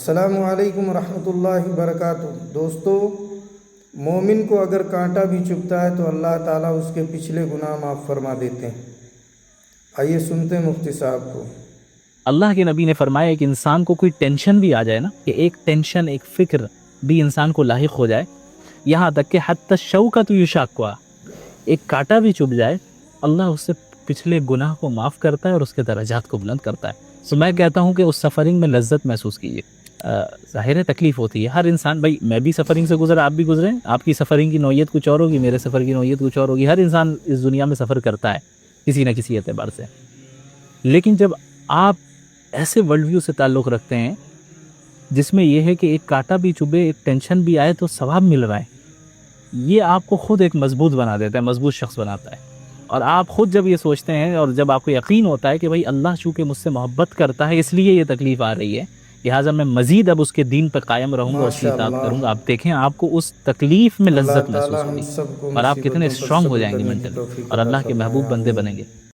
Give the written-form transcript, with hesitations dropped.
السلام علیکم ورحمۃ اللہ وبرکاتہ۔ دوستو، مومن کو اگر کانٹا بھی چبھتا ہے تو اللہ تعالیٰ اس کے پچھلے گناہ معاف فرما دیتے ہیں۔ آئیے سنتے ہیں مفتی صاحب کو۔ اللہ کے نبی نے فرمایا کہ انسان کو کوئی ٹینشن بھی آ جائے نا، کہ ایک ٹینشن، ایک فکر بھی انسان کو لاحق ہو جائے، یہاں تک کہ حتی الشوکۃ یشاقھا، ایک کانٹا بھی چبھ جائے، اللہ اس سے پچھلے گناہ کو معاف کرتا ہے اور اس کے درجات کو بلند کرتا ہے۔ تو میں کہتا ہوں کہ اس سفرنگ میں لذت محسوس کیجیے۔ ظاہر ہے تکلیف ہوتی ہے، ہر انسان، بھائی میں بھی سفرنگ سے گزرا، آپ بھی گزرے، آپ کی سفرنگ کی نوعیت کچھ اور ہوگی، میرے سفر کی نوعیت کچھ اور ہوگی، ہر انسان اس دنیا میں سفر کرتا ہے کسی نہ کسی اعتبار سے۔ لیکن جب آپ ایسے ورلڈ ویو سے تعلق رکھتے ہیں جس میں یہ ہے کہ ایک کانٹا بھی چبھے، ایک ٹینشن بھی آئے تو ثواب مل رہا ہے، یہ آپ کو خود ایک مضبوط بنا دیتا ہے، مضبوط شخص بناتا ہے۔ اور آپ خود جب یہ سوچتے ہیں اور جب آپ کو یقین ہوتا ہے کہ بھائی اللہ چونکہ مجھ سے محبت کرتا ہے اس لیے یہ تکلیف آ رہی ہے، لہٰذا میں مزید اب اس کے دین پہ قائم رہوں گا، اس کی اطاعت کروں گا، آپ دیکھیں آپ کو اس تکلیف میں اللہ لذت تعالیٰ محسوس ہم ہوگی سب کو اور آپ کتنے مصیبتوں پر اسٹرانگ ہو صبر جائیں گے کرنے کی مینٹلی، توفیق اور عطا اللہ کے فرمائے، محبوب بندے آمین۔ بنیں گے۔